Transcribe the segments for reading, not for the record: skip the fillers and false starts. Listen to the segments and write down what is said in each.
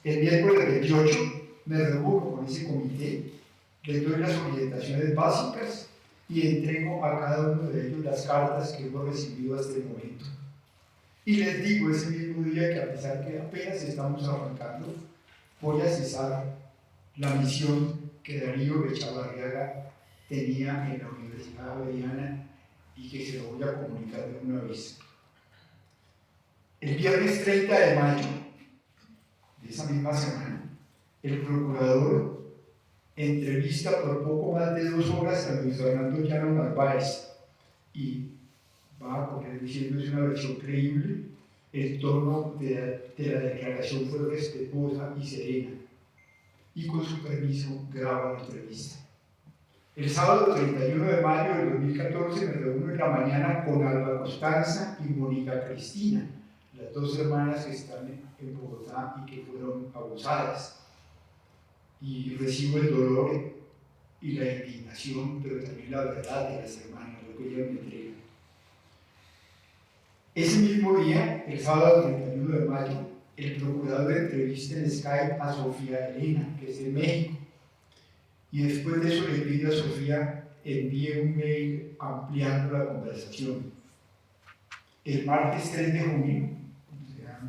El miércoles 28 me reúno con ese comité, les doy las orientaciones básicas y entrego a cada uno de ellos las cartas que hemos recibido hasta el momento. Y les digo ese mismo día que a pesar que apenas estamos arrancando, voy a cesar la misión que Darío Echavarriaga tenía en la Universidad Javeriana y que se lo voy a comunicar de una vez. El viernes 30 de mayo de esa misma semana, el procurador entrevista por poco más de 2 horas a Luis Fernando Llano Narváez y va a poner diciendo es una versión creíble. El tono de la declaración fue respetuosa y serena, y con su permiso graba la entrevista. El sábado 31 de mayo de 2014 me reúno en la mañana con Alba Constanza y Mónica Cristina, las 2 hermanas que están en Bogotá y que fueron abusadas. Y recibo el dolor y la indignación, pero también la verdad de las hermanas, lo que ellas me entregan. Ese mismo día, el sábado 31 de mayo, el procurador entrevista en Skype a Sofía Elena, que es de México, y después de eso le pide a Sofía envíe un mail ampliando la conversación. El martes 3 de junio, o sea,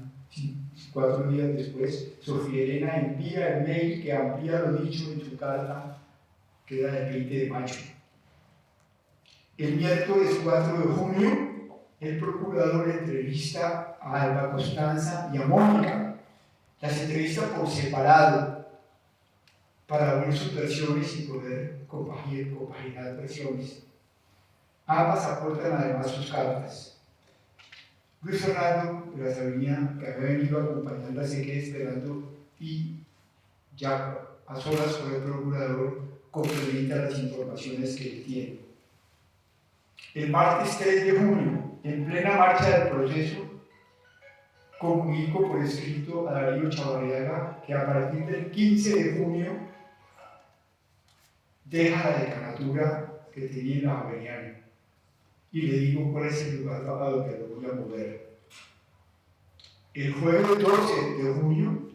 4 días después, Sofía Elena envía el mail que amplía lo dicho en su carta, que era del 20 de mayo. El miércoles 4 de junio, el procurador entrevista a Alba Constanza y a Mónica. Las entrevista por separado para oír sus versiones y poder compaginar versiones. Ambas aportan además sus cartas. Luis Fernando de la Sabina, que había venido acompañando, se queda esperando y ya a solas con el procurador complementa las informaciones que él tiene. El martes 3 de junio, en plena marcha del proceso, comunico por escrito a Darío Echavarriaga que a partir del 15 de junio deja la decanatura que tenía en la Javeriana y le digo cuál es el lugar a donde lo voy a mover. El jueves 12 de junio,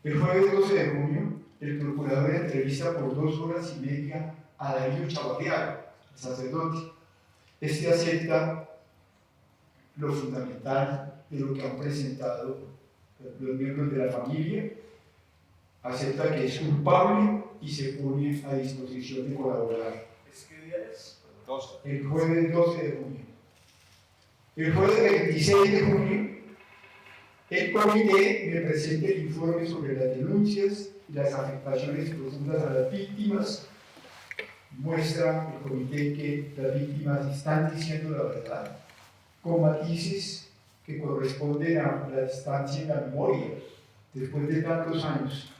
el jueves 12 de junio, el procurador entrevista por 2 horas y media a Darío Echavarriaga, el sacerdote. Este acepta lo fundamental de lo que han presentado los miembros de la familia, acepta que es culpable y se pone a disposición de colaborar. ¿Es qué día es? 12. El jueves 12 de junio. El jueves 26 de junio, el comité me presenta el informe sobre las denuncias y las afectaciones profundas a las víctimas. Muestra el comité que las víctimas están diciendo la verdad, con matices que corresponden a la distancia en la memoria, después de tantos años.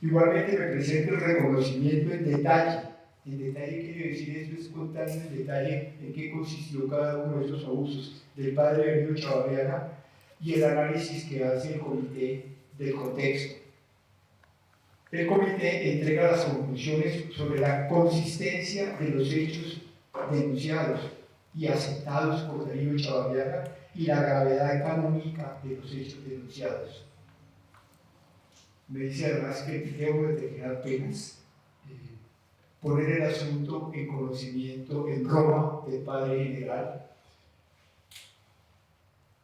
Igualmente me presenta el reconocimiento en detalle. En detalle quiere decir, esto es contar en detalle en qué consistió cada uno de esos abusos del padre Darío Echavarriaga y el análisis que hace el comité del contexto. El comité entrega las conclusiones sobre la consistencia de los hechos denunciados y aceptados por Darío Echavarriaga y la gravedad canónica de los hechos denunciados. Me dice además que debo determinar penas, poner el asunto en conocimiento en Roma del Padre General,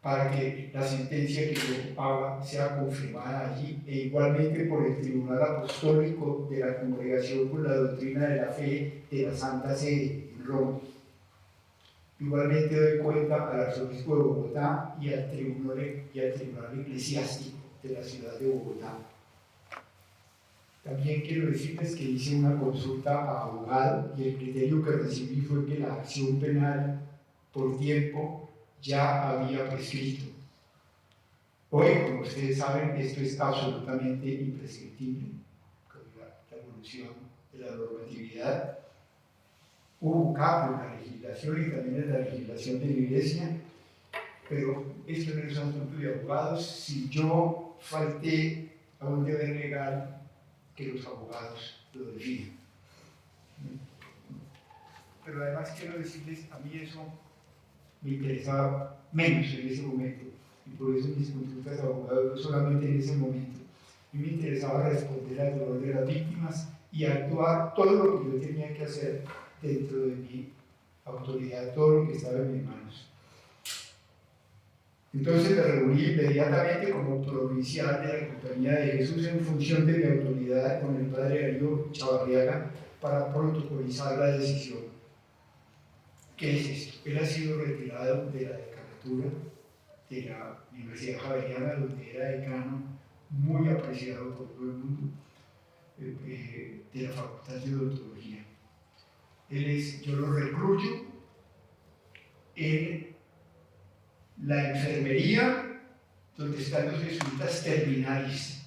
para que la sentencia que yo haga sea confirmada allí, e igualmente por el Tribunal Apostólico de la Congregación por la Doctrina de la Fe de la Santa Sede en Roma. Igualmente doy cuenta al Arzobispo de Bogotá y al Tribunal Eclesiástico de la ciudad de Bogotá. También quiero decirles que hice una consulta a abogado y el criterio que recibí fue que la acción penal por tiempo ya había prescrito. Hoy, como ustedes saben, esto es absolutamente imprescriptible con la evolución de la normatividad. Hubo cambio en la legislación y también en la legislación de la Iglesia, pero esto no es un asunto de abogados. Si yo falté a un deber legal, que los abogados lo definen. Pero además quiero decirles, a mí eso me interesaba menos en ese momento. y por eso mis consultas de abogado solamente en ese momento. A mí me interesaba responder al dolor de las víctimas y actuar todo lo que yo tenía que hacer dentro de mi autoridad, todo lo que estaba en mis manos. Entonces me reuní inmediatamente como provincial de la Compañía de Jesús en función de mi autoridad con el padre Darío Chavarriaga para protocolizar la decisión. ¿Qué es esto? Él ha sido retirado de la decanatura de la Universidad Javeriana, donde era decano, muy apreciado por todo el mundo, de la Facultad de Odontología. Yo lo recluyo en la enfermería donde están los jesuitas terminales,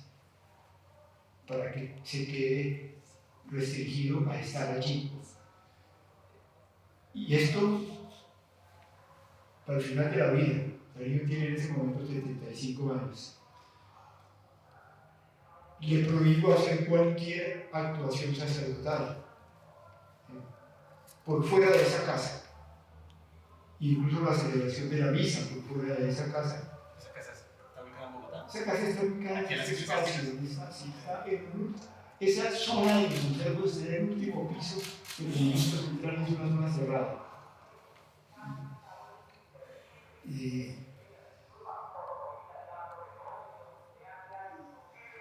para que se quede restringido a estar allí. Y esto para el final de la vida. Darío tiene en ese momento 75 años. Le prohíbo hacer cualquier actuación sacerdotal por fuera de esa casa. Incluso la celebración de la misa por fuera de esa casa. ¿Esa casa está ubicada en Bogotá? Esa casa está ubicada en ese espacio. Esa zona de los conservos era el último piso del movimiento central, es una zona cerrada.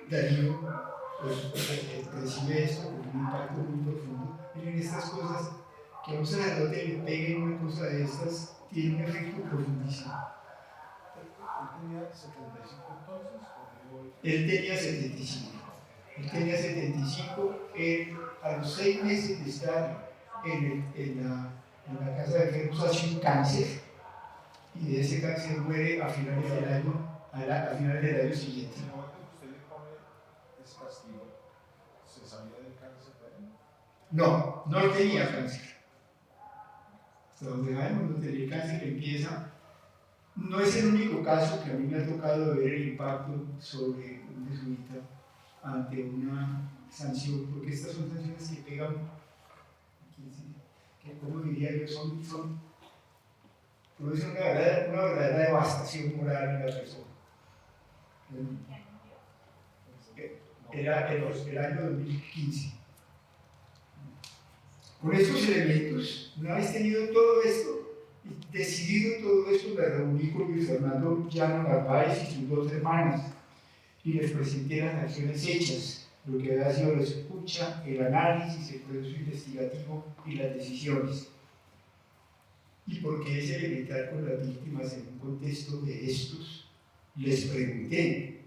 Darío recibe esto con un impacto muy profundo. Miren, estas cosas, que a un sacerdote le peguen una cosa de estas, tiene un efecto profundísimo. ¿Él tenía 75 entonces? Él tenía 75. A los 6 meses de estar en la casa de enfermos hace un cáncer, y de ese cáncer muere a finales del año siguiente. ¿Usted le pone ese castigo? ¿Se sabía del cáncer de él? No, no tenía cáncer. Hasta donde sabemos, no tenía cáncer, empieza. No es el único caso que a mí me ha tocado ver el impacto sobre un jesuita ante una sanción, porque estas son sanciones que pegan, que como diría yo, producen una verdadera devastación moral en la persona. Era el año 2015. Con estos elementos, una vez tenido todo esto, y decidido todo esto, me reuní con Luis Fernando Llano Narváez y sus 2 hermanas y les presenté las acciones hechas, lo que había sido la escucha, el análisis, el proceso investigativo y las decisiones. Y porque es elemental con las víctimas en un contexto de estos, les pregunté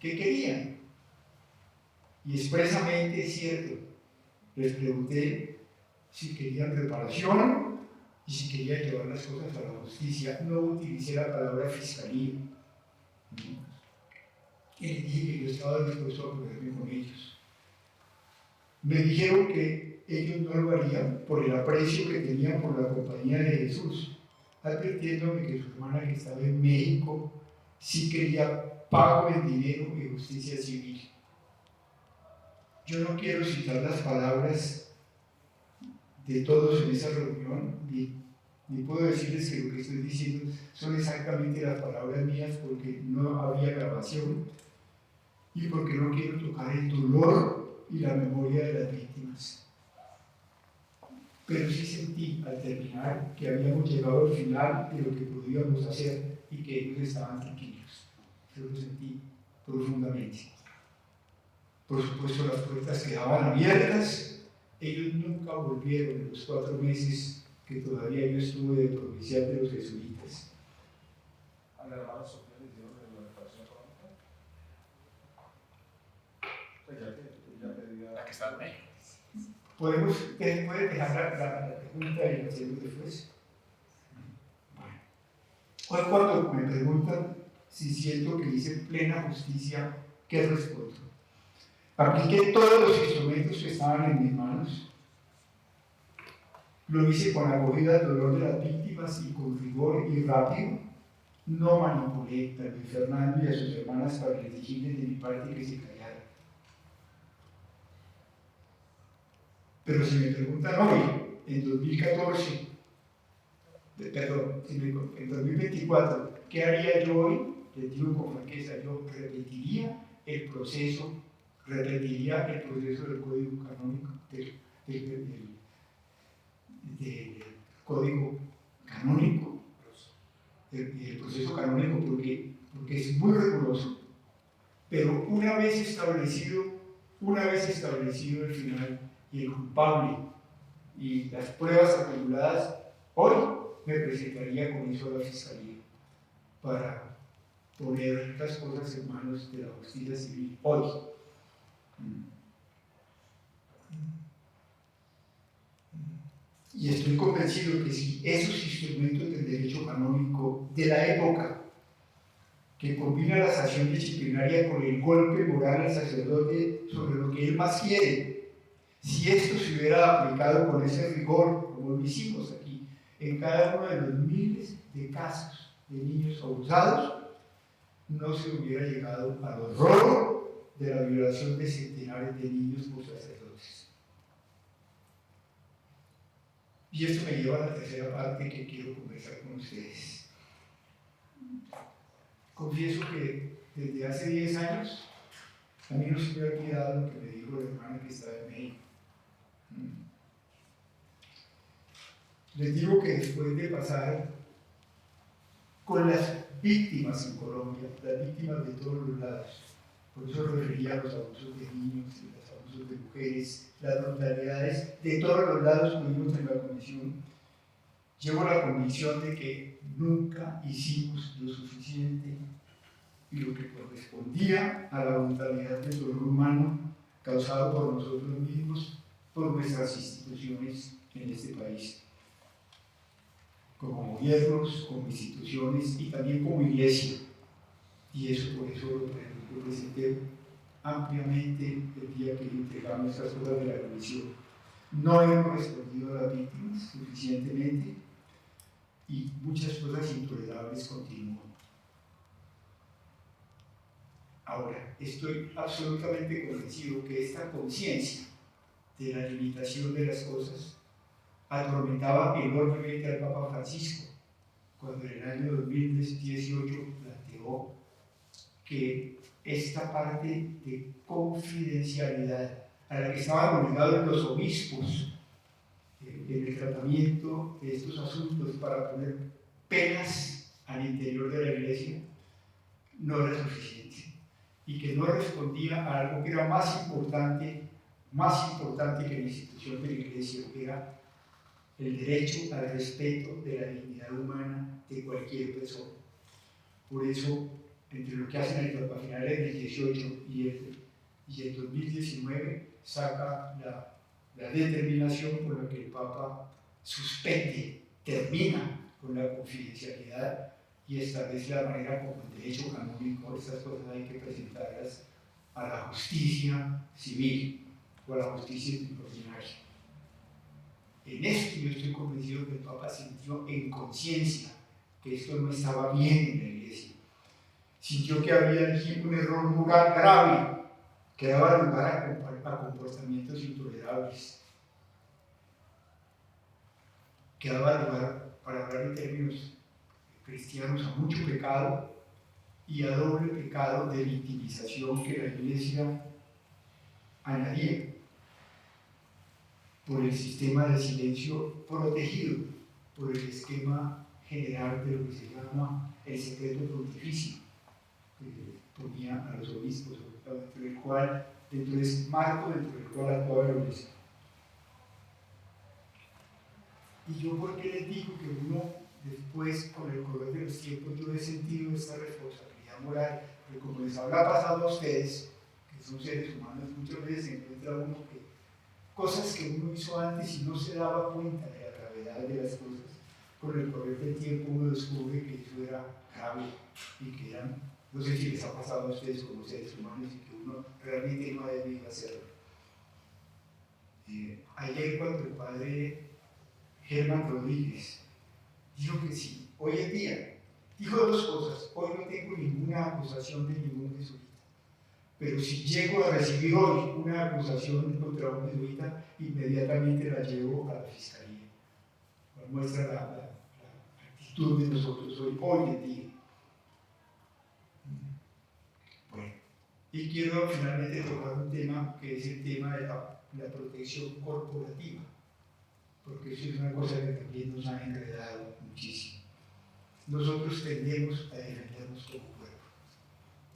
qué querían. Y expresamente es cierto, les pregunté si querían reparación y si querían llevar las cosas a la justicia. No utilicé la palabra fiscalía. Y les dije que yo estaba dispuesto a ponerme con ellos. Me dijeron que ellos no lo harían por el aprecio que tenían por la Compañía de Jesús, advirtiéndome que su hermana, que estaba en México, sí quería pago en dinero y justicia civil. Yo no quiero citar las palabras de todos en esa reunión, ni puedo decirles que lo que estoy diciendo son exactamente las palabras mías, porque no había grabación y porque no quiero tocar el dolor y la memoria de las víctimas. Pero sí sentí al terminar que habíamos llegado al final de lo que podíamos hacer y que ellos estaban tranquilos. Yo lo sentí profundamente. Por supuesto, las puertas quedaban abiertas. Ellos nunca volvieron en los 4 meses que todavía yo estuve de provincial de los jesuitas. ¿A la hermana Sofía le hicieron la reparación económica? La que estaba en México. ¿Puedes dejar la pregunta y la hacemos después? Hoy cuando me preguntan si siento que hice plena justicia, ¿qué respondo? Apliqué todos los instrumentos que estaban en mis manos. Lo hice con acogida al dolor de las víctimas y con rigor y rápido. No manipulé a Luis Fernando y a sus hermanas para exigirles de mi parte que se callaran. Pero si me preguntan hoy, en 2024, ¿qué haría yo hoy? Les digo con franqueza, yo repetiría el proceso del código canónico, del código canónico, el proceso canónico, porque es muy riguroso, pero una vez establecido el final y el culpable y las pruebas acumuladas, hoy me presentaría con eso a la Fiscalía para poner las cosas en manos de la justicia civil hoy. Y estoy convencido que si esos instrumentos del derecho canónico de la época, que combina la sanción disciplinaria con el golpe moral al sacerdote sobre lo que él más quiere, si esto se hubiera aplicado con ese rigor, como lo hicimos aquí, en cada uno de los miles de casos de niños abusados, no se hubiera llegado al horror de la violación de centenares de niños por sacerdotes. Y esto me lleva a la tercera parte que quiero conversar con ustedes. Confieso que desde hace 10 años a mí no se me ha olvidado lo que me dijo la hermana que estaba en México. Les digo que después de pasar con las víctimas en Colombia, las víctimas de todos los lados, por eso refería a los abusos de niños, los abusos de mujeres, las brutalidades, de todos los lados que vimos en la comisión, llevo la convicción de que nunca hicimos lo suficiente y lo que correspondía a la brutalidad del dolor humano causado por nosotros mismos, por nuestras instituciones en este país, como gobiernos, como instituciones y también como iglesia. Y eso por eso lo presenté ampliamente el día que entregamos estas cosas de la comisión. No hemos respondido a las víctimas suficientemente y muchas cosas intolerables continúan. Ahora, estoy absolutamente convencido que esta conciencia de la limitación de las cosas atormentaba enormemente al Papa Francisco cuando en el año 2018 planteó que esta parte de confidencialidad a la que estaban obligados los obispos en el tratamiento de estos asuntos para poner penas al interior de la iglesia no era suficiente y que no respondía a algo que era más importante que la institución de la iglesia, que era el derecho al respeto de la dignidad humana de cualquier persona. Por eso, entre lo que hacen el Papa finales del 18 y el 2019, saca la determinación por la que el Papa suspende, termina con la confidencialidad y establece la manera como el derecho canónico, estas cosas hay que presentarlas a la justicia civil o a la justicia ordinaria. En esto yo estoy convencido que el Papa sintió en conciencia que esto no estaba bien en la iglesia. Sintió que había allí un error moral grave que daba lugar a comportamientos intolerables, que daba lugar, para hablar en términos cristianos, a mucho pecado y a doble pecado de victimización que la iglesia añadía por el sistema de silencio protegido por el esquema general de lo que se llama el secreto pontificio, que ponía a los obispos, dentro de ese marco dentro del cual actuaba la iglesia. Y yo, ¿por qué les digo que uno después, con el correr de los tiempos, yo he sentido esta responsabilidad moral? Porque como les habrá pasado a ustedes, que son seres humanos, muchas veces se encuentra uno que cosas que uno hizo antes y no se daba cuenta de la gravedad de las cosas, con el correr del tiempo uno descubre que eso era grave y que eran, no sé si les ha pasado a ustedes como seres humanos y que uno realmente no ha debido hacerlo. Ayer cuando el padre Germán Rodríguez dijo que sí, hoy en día, dijo dos cosas: hoy no tengo ninguna acusación de ningún jesuita, pero si llego a recibir hoy una acusación contra un jesuita, inmediatamente la llevo a la fiscalía. Muestra la actitud de nosotros hoy en día. Y quiero finalmente tocar un tema que es el tema de la protección corporativa, porque eso es una cosa que también nos ha enredado muchísimo. Nosotros tendemos a defendernos como cuerpo.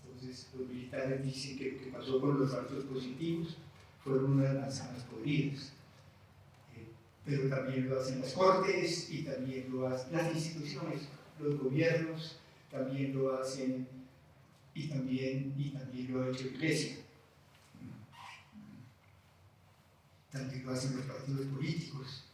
Entonces, los militares dicen que lo que pasó con los falsos positivos fueron unas manzanas podridas. Pero también lo hacen las cortes y también lo hacen las instituciones, los gobiernos, también lo hacen y también lo ha hecho la Iglesia. También lo hacen los partidos políticos.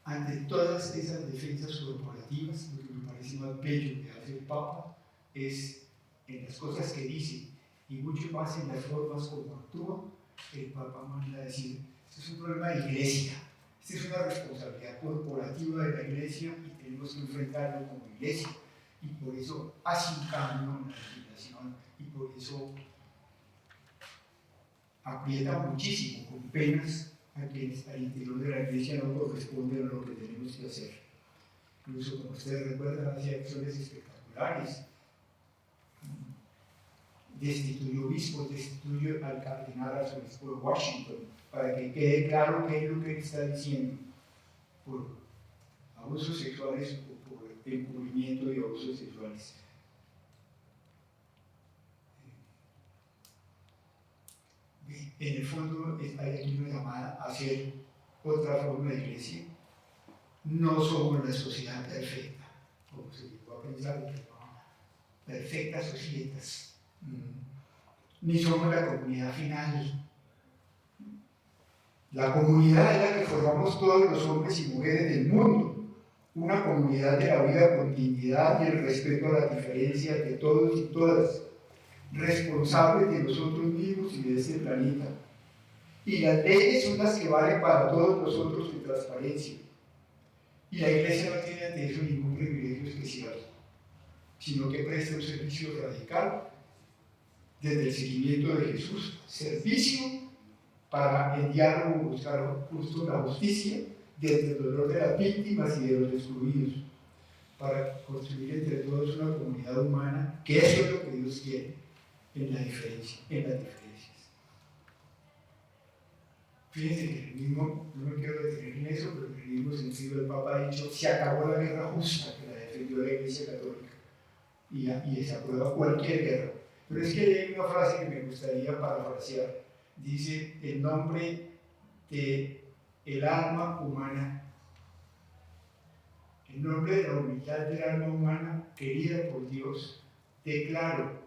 Ante todas esas defensas corporativas, lo que me parece más bello que hace el Papa es en las cosas que dice y mucho más en las formas como actúa. El Papa manda a decir: esto es un problema de Iglesia, esta es una responsabilidad corporativa de la Iglesia y tenemos que enfrentarlo como Iglesia. Y por eso hace un cambio en la legislación y por eso aprieta muchísimo con penas a quienes al interior de la Iglesia no corresponden a lo que tenemos que hacer. Incluso, como ustedes recuerdan, hacía acciones espectaculares. Destituyó obispos, destituyó al cardenal arzobispo de Washington, para que quede claro qué es lo que él está diciendo, por abusos sexuales o por encubrimiento de abusos sexuales. En el fondo hay aquí una llamada a hacer otra forma de iglesia. No somos la sociedad perfecta, como se llegó a pensar, perfectas societas. Ni somos la comunidad final. La comunidad es la que formamos todos los hombres y mujeres del mundo, una comunidad de la vida con dignidad y el respeto a las diferencias de todos y todas, responsables de nosotros mismos y de este planeta. Y las leyes son las que valen para todos nosotros en transparencia. Y la Iglesia no tiene ante eso ningún privilegio especial, sino que presta un servicio radical desde el seguimiento de Jesús, servicio para el diálogo, buscar justo la justicia, desde el dolor de las víctimas y de los excluidos, para construir entre todos una comunidad humana, que eso es lo que Dios quiere en las diferencias. Fíjense que el mismo, no me quiero detener en eso, pero en el mismo sentido el Papa ha dicho: se acabó la guerra justa, que la defendió la Iglesia Católica, y se aprueba cualquier guerra. Pero es que hay una frase que me gustaría parafrasear. Dice: el nombre de el alma humana, el nombre de la humildad del alma humana querida por Dios, declaro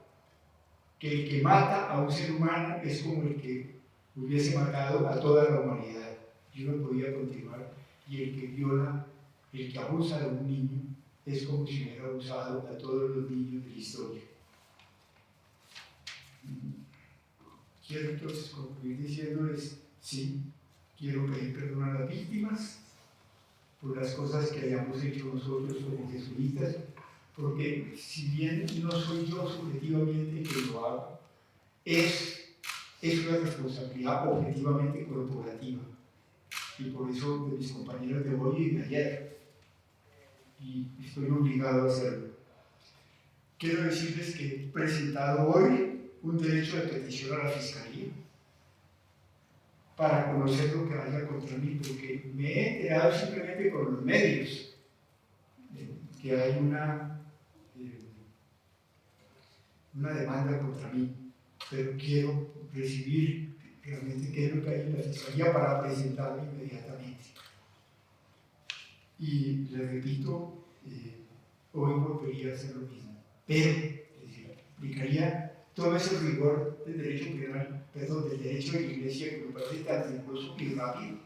que el que mata a un ser humano es como el que hubiese matado a toda la humanidad. Yo no podía continuar. Y el que viola, el que abusa de un niño, es como si hubiera abusado a todos los niños de la historia. Quiero entonces concluir diciéndoles: sí, quiero pedir perdón a las víctimas por las cosas que hayamos hecho nosotros como jesuitas, porque si bien no soy yo subjetivamente quien lo hago, es una responsabilidad objetivamente corporativa, y por eso de mis compañeros de hoy y de ayer, y estoy obligado a hacerlo. Quiero decirles que he presentado hoy un derecho de petición a la Fiscalía para conocer lo que haya contra mí, porque me he enterado simplemente por los medios que hay una demanda contra mí, pero quiero recibir realmente qué es lo que hay en la Fiscalía para presentarme inmediatamente. Y les repito, hoy volvería a hacer lo mismo, pero aplicaría todo ese rigor del derecho penal, del derecho de la Iglesia, que me parece tan riguroso y rápido,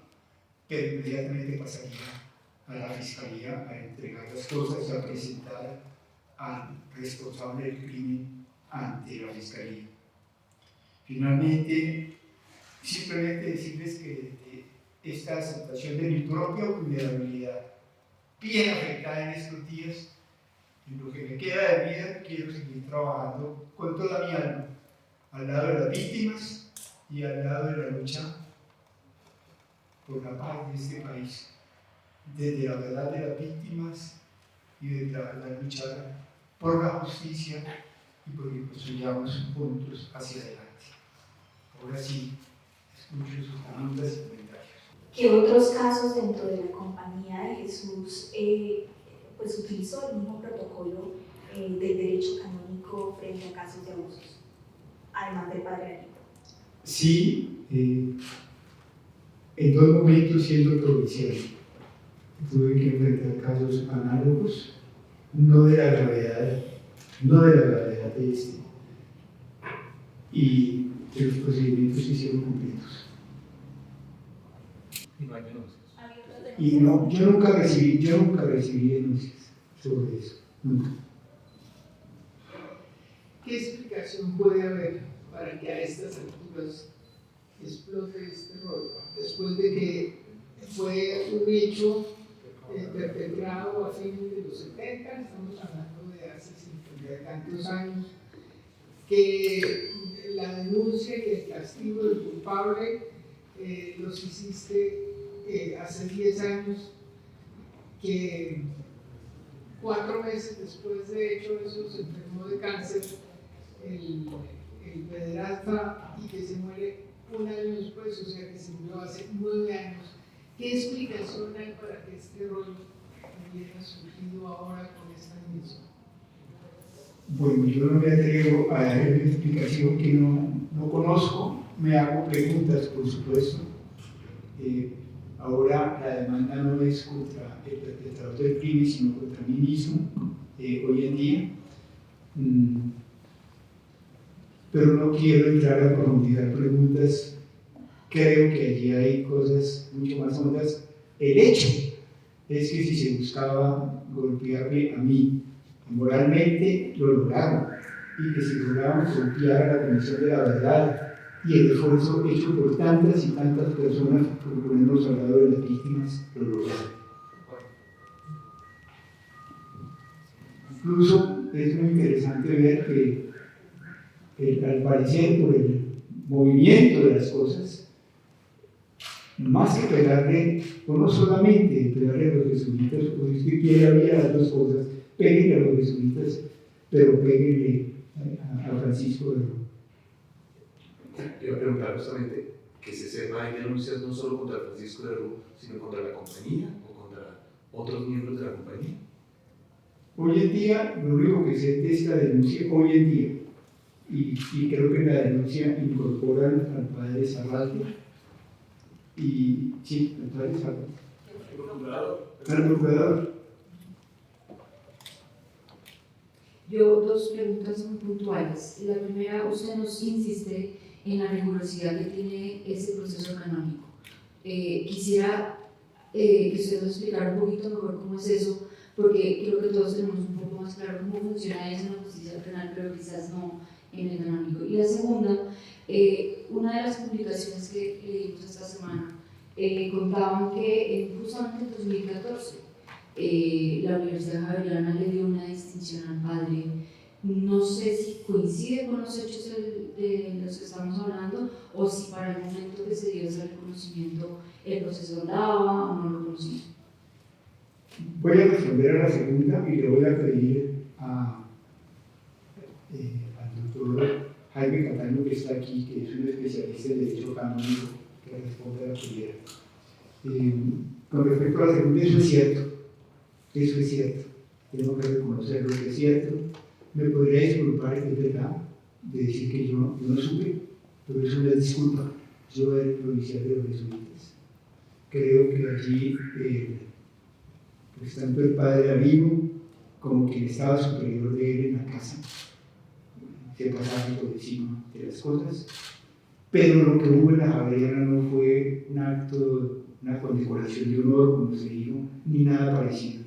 pero inmediatamente pasaría a la Fiscalía a entregar las cosas y a presentar al responsable del crimen ante la Fiscalía. Finalmente, simplemente decirles que esta aceptación de mi propia vulnerabilidad, bien afectada en estos días, en lo que me queda de vida, quiero seguir trabajando con toda mi alma, al lado de las víctimas y al lado de la lucha por la paz de este país, desde la verdad de las víctimas y desde la lucha por la justicia y porque construyamos juntos hacia adelante. Ahora sí, escucho sus preguntas y comentarios. ¿Qué otros casos dentro de la compañía de Jesús pues utilizó el mismo protocolo del derecho canónico frente a casos de abusos, además del padre Ariel? Sí, en dos momentos siendo provincial tuve que enfrentar casos análogos, no de la gravedad de este, y de los procedimientos que hicieron completos. Y no hay denuncias. Y no, yo nunca recibí denuncias sobre eso, nunca. ¿Qué explicación puede haber para que a estas alturas explote este rollo? Después de que fue un hecho perpetrado a fines de los 70, estamos hablando de hace 50 y tantos años, que la denuncia y el castigo del culpable los hiciste hace 10 años, que 4 meses después de hecho eso se enfermó de cáncer, el pederasta, y que se muere un año después, o sea que se murió hace 9 años. ¿Qué explicación hay para que este rollo hubiera surgido ahora con esta dimisión? Bueno, yo no me atrevo a dar una explicación que no conozco, me hago preguntas, por supuesto. Ahora la demanda no es contra el perpetrador del crimen, sino contra mí mismo, hoy en día. Pero no quiero entrar a profundizar preguntas. Creo que allí hay cosas mucho más hondas. El hecho es que si se buscaba golpearme a mí moralmente, lo lograron, y que si lograban golpear a la Comisión de la Verdad y el esfuerzo hecho por tantas y tantas personas, por ponernos al lado de las víctimas, lo lograron. Incluso es muy interesante ver que al parecer por el movimiento de las cosas, más que pegarle, o no solamente pegarle a los jesuitas, o si usted quiere había las dos cosas, péguenle a los jesuitas, pero péguenle a Francisco de Roma. Iba a preguntar justamente que se sepa, hay denuncias no solo contra Francisco de Roma, sino contra la compañía o contra otros miembros de la compañía. Hoy en día, lo único que sé es la denuncia hoy en día, y creo que la denuncia incorporan al padre Zarralde, y sí, al padre Zarralde, al procurador. Yo dos preguntas muy puntuales. La primera, usted nos insiste en la rigurosidad que tiene ese proceso canónico. Quisiera que usted nos explicara un poquito mejor cómo es eso, porque creo que todos tenemos un poco más claro cómo funciona eso en la justicia penal, pero quizás no en el canónico. Y la segunda, una de las publicaciones que leímos esta semana contaban que justamente en 2014 la Universidad Javeriana le dio una distinción al padre. No sé si coincide con los hechos de los que estamos hablando o si para el momento que se dio ese reconocimiento el proceso andaba o no lo conocía. Voy a responder a la segunda y le voy a pedir al doctor Jaime Cataño, que está aquí, que es un especialista en derecho canónico, que responda a la primera. Con respecto a la segunda, eso es cierto, tengo que reconocer lo que es cierto. Me podría disculpar, que es verdad, de decir que yo no supe, pero es una disculpa. Yo era el provincial de los jesuitas. Creo que allí, pues tanto el padre Avino como quien estaba superior de él en la casa, se pasaron por encima de las cosas, pero lo que hubo en la Javeriana no fue un acto, una condecoración de honor, como se dijo, ni nada parecido.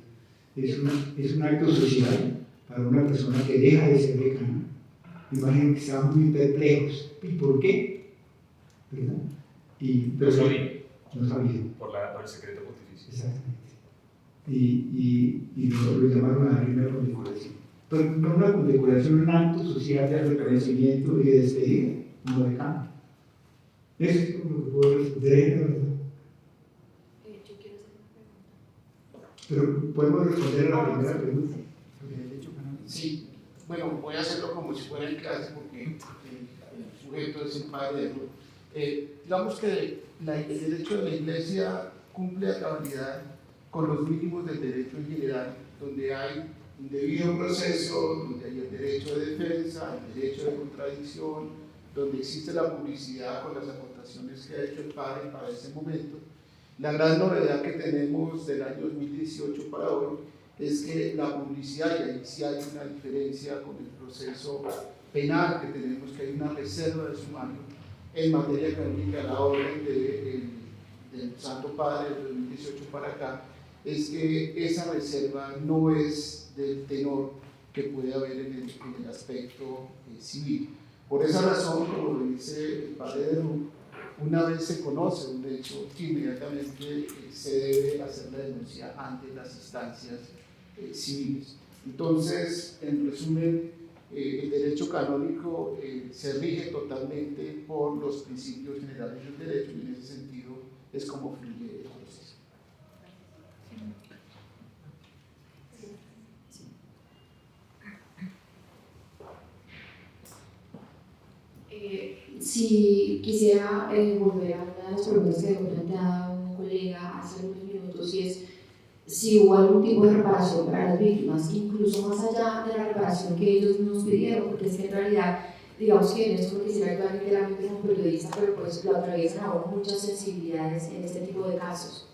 Es un acto social para una persona que deja de ser decana. Imagino que estaban muy perplejos. ¿Y por qué? ¿Verdad? No sabía. No sabía. Por el secreto pontificio. Exactamente. Y lo llamaron a darle una condecoración. Pero no una condecoración, un acto social de reconocimiento y de despedida, como decano. Eso es lo que puedo responder, ¿verdad? Yo quiero hacer una pregunta. Pero podemos responder a la primera pregunta. Sí, bueno, voy a hacerlo como si fuera en clase porque el sujeto es el padre de Ruth. Digamos que el derecho de la Iglesia cumple a cabalidad con los mínimos del derecho en general, donde hay un debido proceso, donde hay el derecho de defensa, el derecho de contradicción, donde existe la publicidad con las aportaciones que ha hecho el padre para ese momento. La gran novedad que tenemos del año 2018 para hoy es que la publicidad, y ahí sí hay una diferencia con el proceso penal que tenemos, que hay una reserva de sumario en materia canónica, la orden del Santo Padre del 2018 para acá, es que esa reserva no es del tenor que puede haber en el aspecto civil. Por esa razón, como lo dice el padre de Ruth, una vez se conoce un hecho, inmediatamente se debe hacer la denuncia ante las instancias civiles. Entonces, en resumen, el derecho canónico se rige totalmente por los principios generales del derecho, y en ese sentido es como fluye el proceso. Si quisiera volver a una de las preguntas que dejó planteada un colega hace algunos minutos, y es si hubo algún tipo de reparación para las víctimas, incluso más allá de la reparación que ellos nos pidieron, porque es que en realidad, digamos que en esto no quisiera actuar literalmente como periodista, pero pues lo atraviesan aún muchas sensibilidades en este tipo de casos.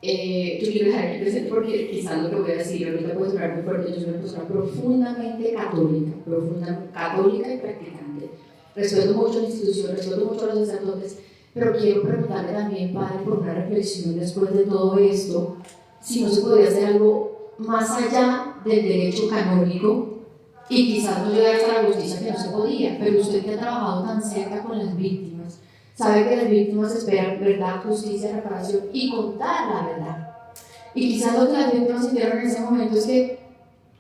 Yo quiero dejar aquí presente porque quizás lo que voy a decir ahorita puede sonar muy fuerte. Yo soy una persona profundamente católica y practicante. Respeto mucho la institución, respeto mucho a los sacerdotes, pero quiero preguntarle también, padre, por una reflexión después de todo esto, si no se podría hacer algo más allá del derecho canónico, y quizás no llegar hasta la justicia, que no se podía, pero usted que ha trabajado tan cerca con las víctimas, sabe que las víctimas esperan verdad, justicia, reparación y contar la verdad. Y quizás lo que las víctimas sintieron en ese momento es que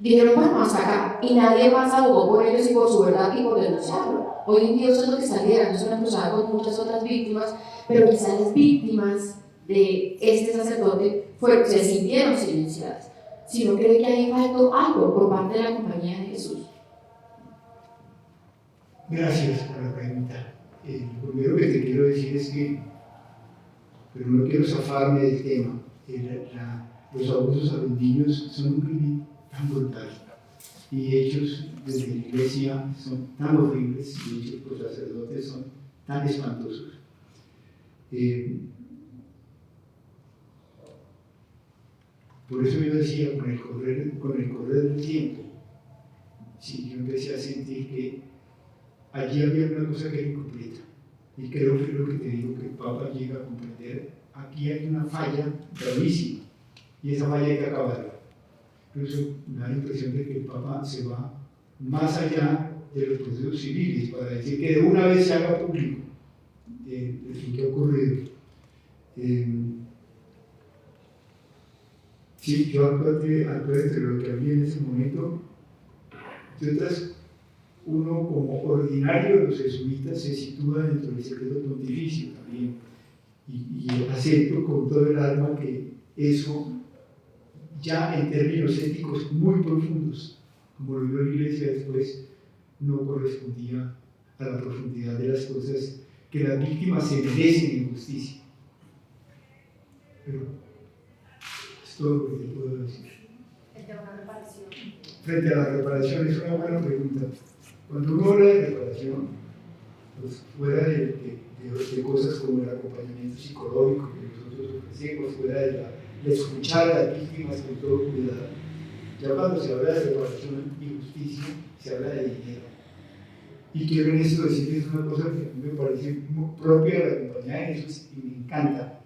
dijeron, bueno, hasta acá, y nadie más abogó por ellos y por su verdad y por denunciarlo. Hoy en día eso es lo que está liderando, es una cruzada con muchas otras víctimas, pero quizás las víctimas de este sacerdote se sintieron silenciadas. Si no cree que hay faltó algo por parte de la Compañía de Jesús. Gracias por la pregunta. Lo primero que te quiero decir es que, pero no quiero zafarme del tema, los abusos a los niños son un crimen tan brutal y hechos desde la Iglesia son tan horribles y hechos por sacerdotes son tan espantosos. Por eso yo decía, con el correr del tiempo, sí, yo empecé a sentir que allí había una cosa que era incompleta. Y creo que es lo que te digo, que el Papa llega a comprender, aquí hay una falla gravísima, y esa falla hay que acabarla. Incluso me da la impresión de que el Papa se va más allá de los procesos civiles para decir que de una vez se haga público lo que ha ocurrido. Sí, yo actué entre lo que había en ese momento. Entonces, uno como ordinario de los jesuitas se sitúa dentro del secreto pontificio también. Y acepto con todo el alma que eso, ya en términos éticos muy profundos, como lo vio la Iglesia después, no correspondía a la profundidad de las cosas que las víctimas se merecen en justicia. Pero es todo lo que te puedo decir. Frente a la reparación, es una buena pregunta. Cuando uno habla de reparación, pues fuera de cosas como el acompañamiento psicológico que nosotros ofrecemos, fuera de escuchar a las víctimas con todo cuidado, ya cuando se habla de reparación y justicia, se habla de dinero. Y quiero en esto decirles una cosa que a mí me parece muy propia de la Compañía de Jesús y me encanta.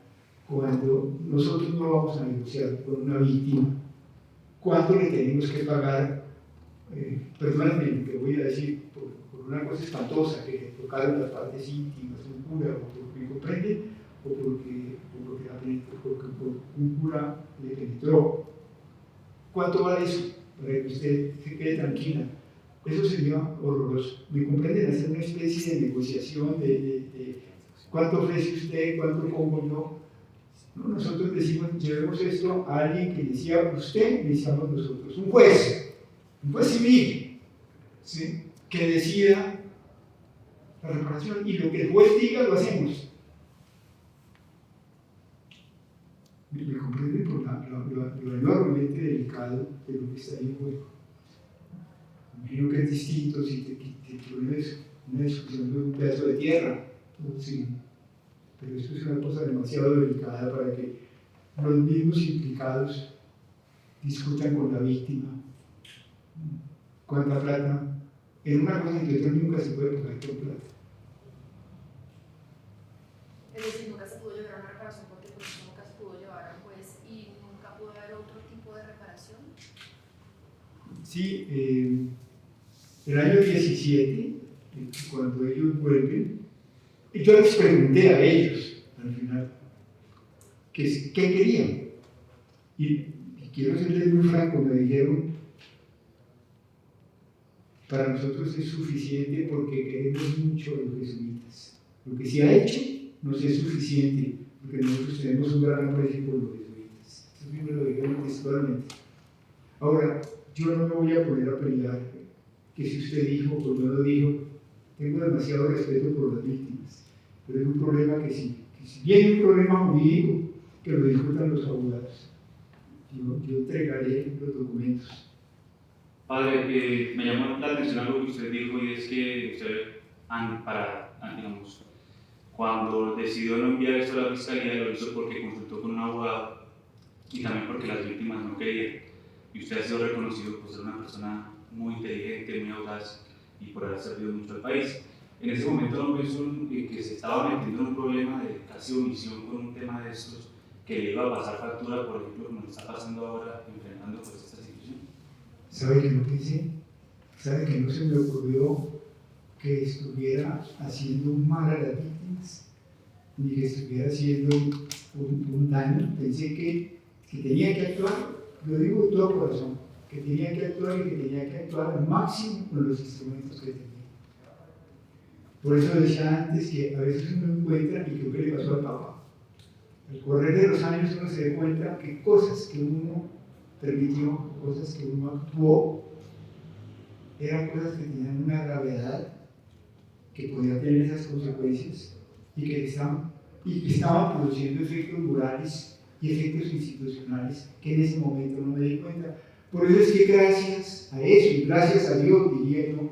Cuando nosotros no vamos a negociar con una víctima, ¿cuánto le tenemos que pagar? Perdóname lo que voy a decir, por una cosa espantosa, que le tocaron las partes íntimas, un cura, o porque comprende, o porque un cura le penetró. ¿Cuánto vale eso? Para que usted se quede tranquila. Eso sería horroroso. ¿Me comprenden? Hacer una especie de negociación de cuánto ofrece usted, cuánto pongo yo. No, nosotros decimos, llevemos esto a alguien que decía usted, decíamos nosotros, un juez civil, ¿sí?, que decida la reparación, y lo que el juez diga lo hacemos. Me comprende por lo enormemente delicado de lo que está ahí en juego. Imagino que es distinto si te pones una discusión de un pedazo de tierra, sí, pero esto es una cosa demasiado delicada para que los mismos implicados discutan con la víctima cuánta plata. En una cosa y otra nunca se puede pagar con plata. Es decir, nunca se pudo llegar a una reparación porque pues, nunca se pudo llevar a un juez y nunca pudo haber otro tipo de reparación. Sí, el año 17, cuando ellos vuelven, yo les pregunté a ellos, al final, qué querían. Y quiero serles muy franco, me dijeron, para nosotros es suficiente porque queremos mucho a los jesuitas. Lo que se ha hecho nos es suficiente porque nosotros tenemos un gran aprecio por los jesuitas. Eso sí me lo dijeron textualmente. Ahora, yo no me voy a poner a pelear que si usted dijo o no lo dijo. Tengo demasiado respeto por las víctimas, pero es un problema que si viene un problema jurídico, que lo discutan los abogados. Yo entregaré los documentos. Padre, me llamó la atención algo que usted dijo, y es que usted, digamos, cuando decidió no enviar esto a la fiscalía, lo hizo porque consultó con un abogado y también porque las víctimas no querían. Y usted ha sido reconocido por ser una persona muy inteligente, muy audaz y por haber servido mucho al país. En ese momento no pensó que se estaba metiendo en un problema de casi omisión con un tema de estos, que le iba a pasar factura, por ejemplo, como le está pasando ahora, enfrentando pues esta situación. ¿Sabe que no pensé? ¿Sabe que no se me ocurrió que estuviera haciendo un mal a las víctimas? Ni que estuviera haciendo un daño. Pensé que tenía que actuar, lo digo de todo corazón, que tenía que actuar y que tenía que actuar al máximo con los instrumentos que tenía. Por eso decía antes que a veces uno encuentra, y creo que le pasó al Papa, al correr de los años uno se da cuenta que cosas que uno permitió, cosas que uno actuó, eran cosas que tenían una gravedad, que podían tener esas consecuencias y que estaban produciendo efectos morales y efectos institucionales que en ese momento no me di cuenta. Por eso es que gracias a eso y gracias a Dios, diría yo,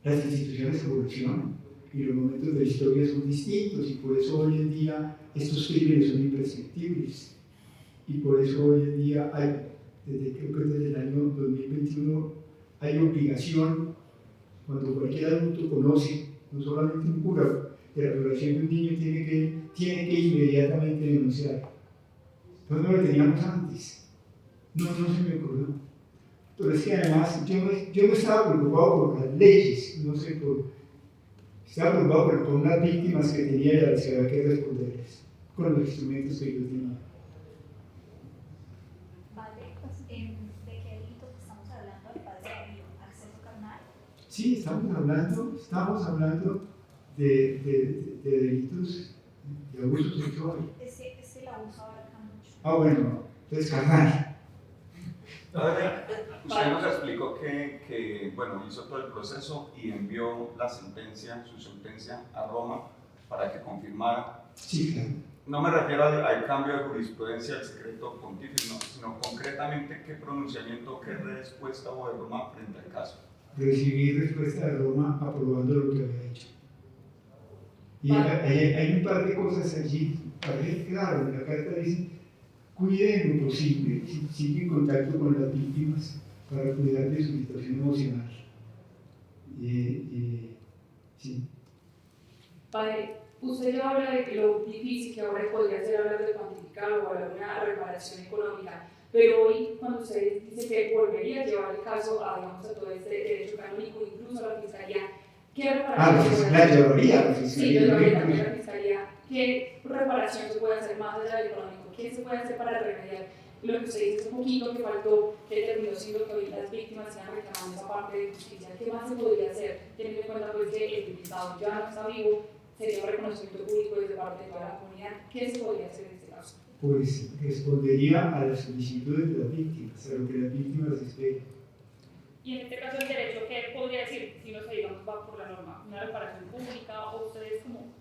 las instituciones evolucionan y los momentos de la historia son distintos, y por eso hoy en día estos crímenes son imprescriptibles, y por eso hoy en día creo que desde el año 2021 hay obligación, cuando cualquier adulto conoce, no solamente un cura, de la violación de un niño, tiene que inmediatamente denunciar. Entonces no lo teníamos antes, no se me ocurrió. Pero es que además yo no estaba preocupado por las leyes, estaba preocupado por las víctimas que tenía y a las que había que responderles con los instrumentos que yo tenía. Vale, pues, ¿de qué delitos estamos hablando, al padre Darío? ¿Acceso carnal? Sí, estamos hablando de delitos de abuso sexual. Es el abuso abarca mucho. Ah, bueno, entonces carnal. Usted nos explicó que bueno, hizo todo el proceso y envió su sentencia a Roma para que confirmara. Sí, claro. No me refiero al cambio de jurisprudencia del secreto pontífice, sino concretamente qué pronunciamiento, qué respuesta hubo de Roma frente al caso. Recibí respuesta de Roma aprobando lo que había hecho. Y hay un par de cosas allí. Claro, en la carta dice: cuide en lo posible, sigue en contacto con las víctimas para cuidar de su situación emocional. Sí. Padre, usted ya habla de que lo difícil que ahora podría ser hablar de cuantificar o hablar de una reparación económica, pero hoy cuando usted dice que volvería a llevar el caso a todo este derecho canónico, incluso a la fiscalía, ¿qué reparación? La llevaría. Sí, yo llevaría también a la fiscalía. ¿Qué reparación se puede hacer más allá del económico? ¿Qué se puede hacer para remediar lo que usted dice es un poquito que faltó, que terminó siendo que hoy las víctimas sigan reclamando esa parte de justicia? ¿Qué más se podría hacer? Teniendo en cuenta pues, que el implicado ya no está vivo, sería un reconocimiento público desde parte de toda la comunidad. ¿Qué se podría hacer en este caso? Pues respondería a las solicitudes de las víctimas, a lo que las víctimas esperan. Y en este caso el derecho, ¿qué podría decir si no se, digamos, va por la norma? ¿Una reparación pública? ¿O ustedes como,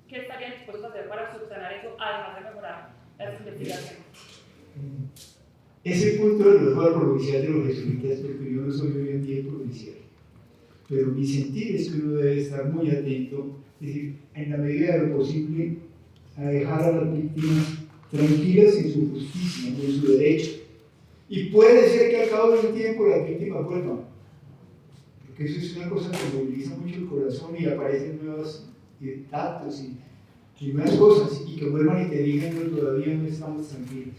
qué estarían dispuestos a hacer para subsanar eso, además de mejorar las investigaciones? Ese punto lo dejo al provincial de los jesuitas, porque yo no soy hoy en día el provincial. Pero mi sentir es que uno debe estar muy atento, es decir, en la medida de lo posible, a dejar a las víctimas tranquilas en su justicia, en su derecho. Y puede ser que al cabo de un tiempo las víctimas vuelvan, porque eso es una cosa que moviliza mucho el corazón y aparecen nuevos datos y nuevas cosas, y que vuelvan y te digan que todavía no estamos tranquilos.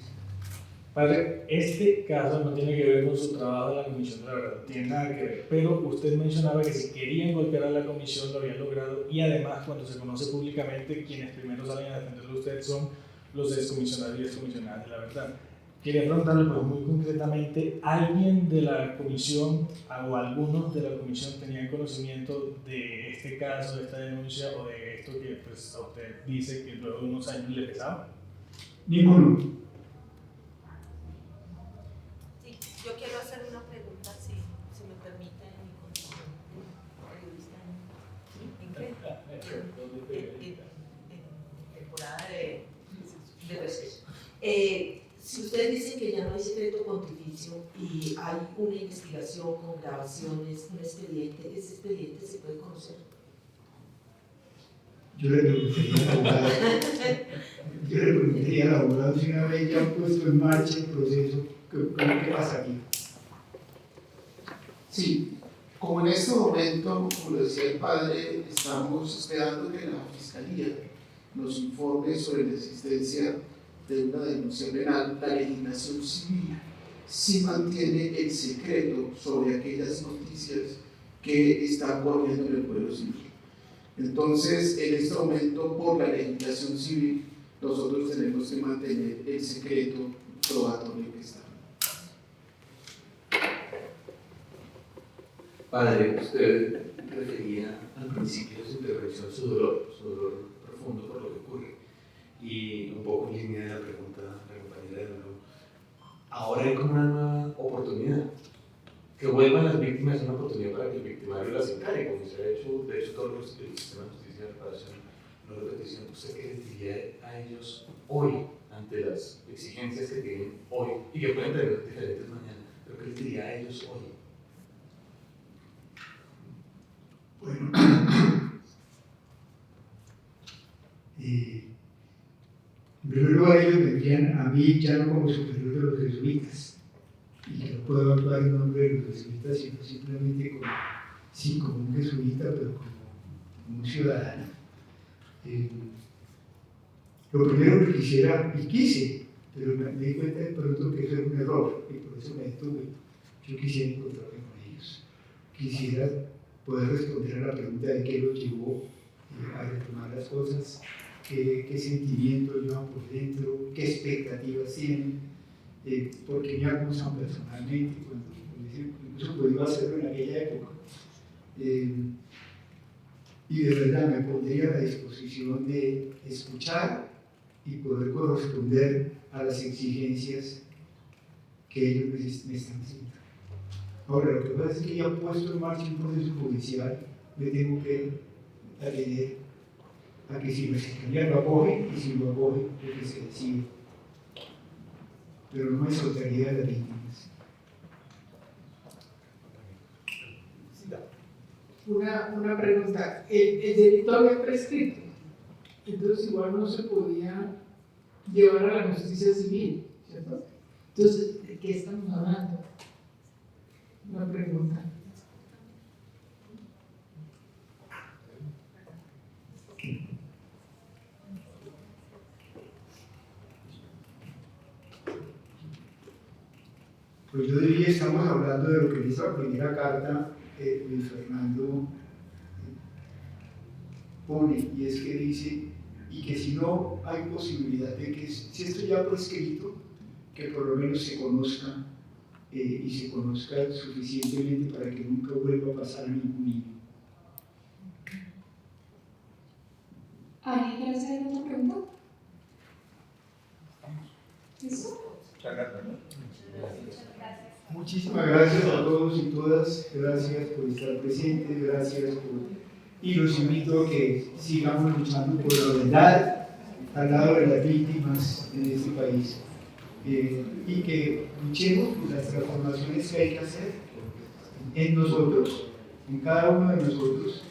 Padre, este caso no tiene que ver con su trabajo en la Comisión de la Verdad, no tiene nada que ver, pero usted mencionaba que si querían golpear a la Comisión lo habían logrado, y además cuando se conoce públicamente, quienes primero salen a defenderlo a usted son los excomisionados y excomisionadas de la verdad. Quería preguntarle, pues, muy concretamente, ¿alguien de la Comisión o algunos de la Comisión tenían conocimiento de este caso, de esta denuncia o de esto que, pues, a usted dice que luego de unos años le pesaba? Ninguno. Yo quiero hacer una pregunta, si me permite, mi en temporada de receso. Si ustedes dicen que ya no hay secreto pontificio y hay una investigación con grabaciones, un expediente, ¿ese expediente se puede conocer? Yo le preguntaría al abogado si una vez ya han puesto en marcha el proceso, ¿qué pasaría? Sí, como en este momento, como lo decía el padre, estamos esperando que la Fiscalía nos informe sobre la existencia de una denuncia penal, la legislación civil sí mantiene el secreto sobre aquellas noticias que están corriendo en el pueblo civil. Entonces, en este momento, por la legislación civil, nosotros tenemos que mantener el secreto probatorio que está. Padre, usted refería al principio de su intervención su dolor profundo por lo que ocurre. Y un poco en línea de la pregunta de la compañera de Lulu, ahora hay como una nueva oportunidad. Que vuelvan las víctimas es una oportunidad para que el victimario las encare, como se ha hecho, de hecho, todo el sistema de justicia de reparación, no repetición. ¿Usted qué les diría a ellos hoy, ante las exigencias que tienen hoy y que pueden tener diferentes mañana? ¿Pero qué les diría a ellos hoy? Bueno, en primer lugar ellos me envían a mí ya no como superior de los jesuitas, y que no puedo actuar en nombre de los jesuitas, sino simplemente como, sí, como un jesuita, pero como un ciudadano. Lo primero que quisiera, y quise, pero me di cuenta de pronto que eso era un error, y por eso me detuve. Yo quisiera encontrarme con ellos. Quisiera poder responder a la pregunta de qué los llevó a retomar las cosas, qué sentimientos llevan por dentro, qué expectativas tienen, por qué me acusan personalmente, cuando incluso podía hacerlo en aquella época. Y de verdad me pondría a la disposición de escuchar y poder corresponder a las exigencias que ellos me están haciendo. Ahora, lo que pasa es que ya han puesto en marcha un proceso judicial, me tengo que atender a que si la Fiscalía lo acoge y si lo acoge, lo que se decide. Pero no me soltaría de las víctimas. Una pregunta, el delito había prescrito, entonces igual no se podía llevar a la justicia civil, ¿cierto? Entonces, ¿de qué estamos hablando? Una pregunta. Pues yo diría, estamos hablando de lo que dice la primera carta Luis Fernando pone, y es que dice, y que si no hay posibilidad de que, si esto ya fue escrito, que por lo menos se conozca y se conozca suficientemente para que nunca vuelva a pasar a ningún niño. ¿Alguien quiere hacer otra pregunta? ¿Listo? Muchas gracias. Muchas gracias. Muchísimas gracias a todos y todas, gracias por estar presentes, gracias y los invito a que sigamos luchando por la verdad al lado de las víctimas en este país y que luchemos por las transformaciones que hay que hacer en nosotros, en cada uno de nosotros,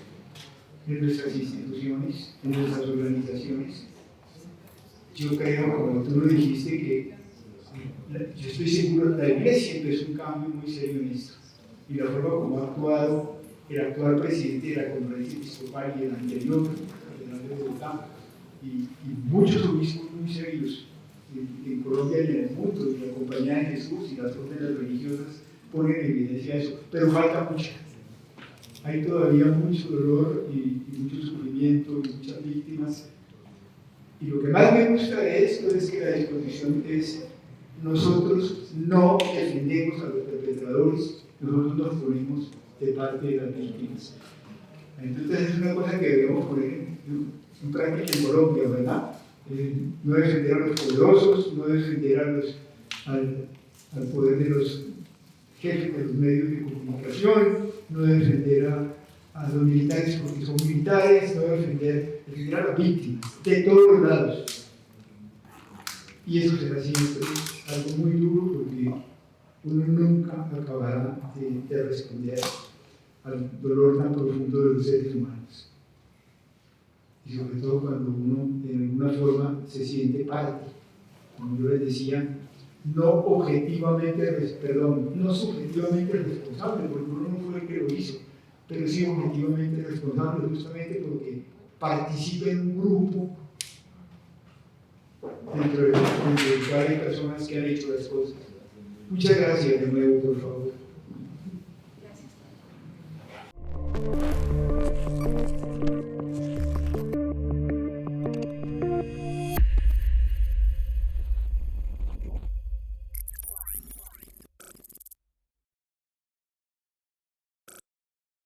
en nuestras instituciones, en nuestras organizaciones. Yo creo, como tú lo dijiste, que yo estoy seguro que la Iglesia empezó un cambio muy serio en esto. Y la forma como ha actuado el actual presidente de la Conferencia Episcopal y el anterior, el cardenal de Bogotá, y muchos obispos muy serios en Colombia y en el mundo, y la Compañía de Jesús y las órdenes religiosas ponen en evidencia eso. Pero falta mucho. Hay todavía mucho dolor y mucho sufrimiento y muchas víctimas. Y lo que más me gusta de esto es que la disposición es: nosotros no defendemos a los perpetradores, nosotros nos ponemos de parte de las víctimas. Entonces es una cosa que debemos poner en práctica en Colombia, ¿verdad? No defender a los poderosos, no defender al poder de los jefes de los medios de comunicación, no defender a los militares porque son militares, no defender a las víctimas, de todos los lados. Y eso será siempre algo muy duro porque uno nunca acabará de responder al dolor tan profundo de los seres humanos. Y sobre todo cuando uno en alguna forma se siente parte, como yo les decía, no subjetivamente responsable, porque uno no fue el que lo hizo, pero sí objetivamente responsable, justamente porque participa en un grupo dentro del cual hay personas que han hecho las cosas. Muchas gracias de nuevo, por favor.